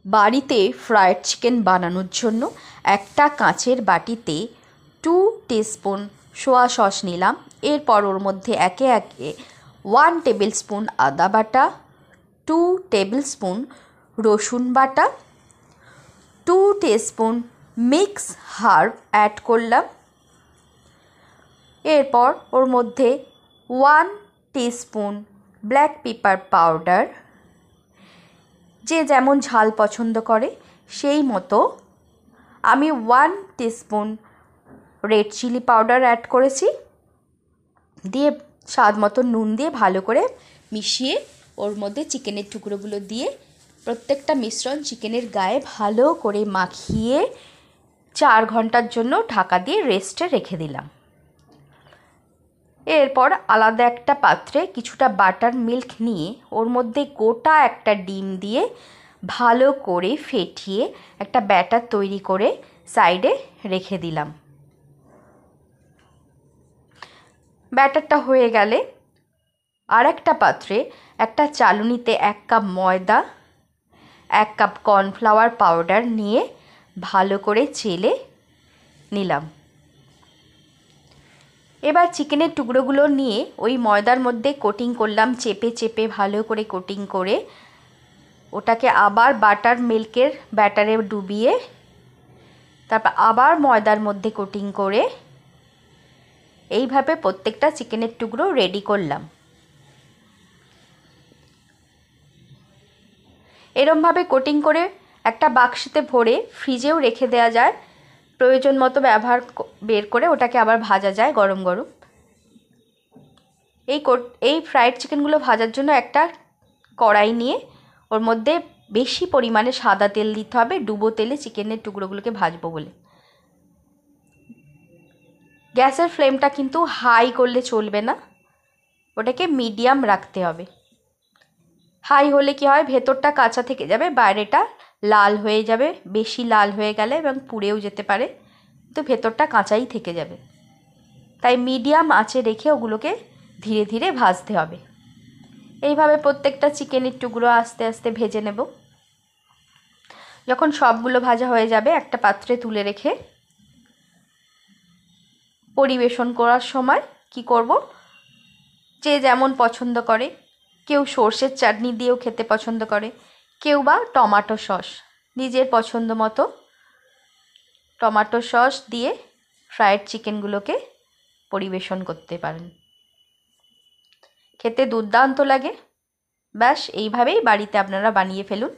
বাড়িতে fried chicken বানানোর জন্য একটা কাঁচের বাটিতে 2 টিস্পুন সোয়া সস নিলাম। এরপর ওর মধ্যে একে একে 1 টেবিল স্পুন আদা বাটা, 2 টেবিল স্পুন রসুন বাটা, 2 টিস্পুন মিক্স হার্ব অ্যাড করলাম। এরপর ওর মধ্যে 1 টিস্পুন ব্ল্যাক পেপার পাউডার, যে যেমন ঝাল পছন্দ করে সেই মতো। আমি 1 teaspoon red chili powder add করেছি, দিয়ে স্বাদ মতো নুন দিয়ে ভালো করে মিশিয়ে ওর মধ্যে চিকেনের টুকরোগুলো দিয়ে প্রত্যেকটা মিশ্রণ চিকেনের গায়ে ভালো করে মাখিয়ে 4 ঘন্টার জন্য ঢাকা দিয়ে রেস্টে রেখে দিলাম। এরপর আলাদা একটা পাত্রে কিছুটা বাটার মিল্ক নিয়ে ওর মধ্যে গোটা একটা ডিম দিয়ে ভালো করে ফেটিয়ে একটা ব্যাটার তৈরি করে সাইডে রেখে দিলাম। ব্যাটারটা হয়ে গেলে আর একটা পাত্রে একটা চালুনিতে 1 কাপ ময়দা, 1 কাপ কর্নফ্লাওয়ার পাউডার নিয়ে ভালো করে চেলে নিলাম। এবার চিকেনের টুকরোগুলো নিয়ে ওই ময়দার মধ্যে কোটিং করলাম, চেপে চেপে ভালো করে কোটিং করে ওটাকে আবার বাটার মিল্কের ব্যাটারে ডুবিয়ে তারপর আবার ময়দার মধ্যে কোটিং করে এইভাবে প্রত্যেকটা চিকেনের টুকরো রেডি করলাম। এরমভাবে কোটিং করে একটা বাক্সতে ভরে ফ্রিজেও রেখে দেওয়া যায়, প্রয়োজন মতো বের করে ওটাকে আবার ভাজা যায় গরম গরম। এই ফ্রাইড চিকেনগুলো ভাজার জন্য একটা কড়াই নিয়ে ওর মধ্যে বেশি পরিমাণে সাদা তেল দিতে হবে, ডুবো তেলে চিকেনের টুকরোগুলোকে ভাজবো বলে। গ্যাসের ফ্লেমটা কিন্তু হাই করলে চলবে না, ওটাকে মিডিয়াম রাখতে হবে। হাই হলে কি হয়, ভেতরটা কাঁচা থেকে যাবে, বাইরেটা লাল হয়ে যাবে, বেশি লাল হয়ে গেলে এবং পুড়েও যেতে পারে, তো ভেতরটা কাঁচাই থেকে যাবে। তাই মিডিয়াম আঁচে রেখে ওগুলোকে ধীরে ধীরে ভাজতে হবে। এইভাবে প্রত্যেকটা চিকেনের টুকরো আস্তে আস্তে ভেজে নেব। যখন সবগুলো ভাজা হয়ে যাবে একটা পাত্রে তুলে রেখে পরিবেশন করার সময় কি করব, যে যেমন পছন্দ করে, কেউ সর্ষের চাটনি দিয়েও খেতে পছন্দ করে, কেউ বা টমেটো সস, নিজের পছন্দ মতো টমেটো সস দিয়ে ফ্রায়েড চিকেনগুলোকে পরিবেশন করতে পারেন। খেতে দুর্দান্ত লাগে। ব্যাস এইভাবেই বাড়িতে আপনারা বানিয়ে ফেলুন।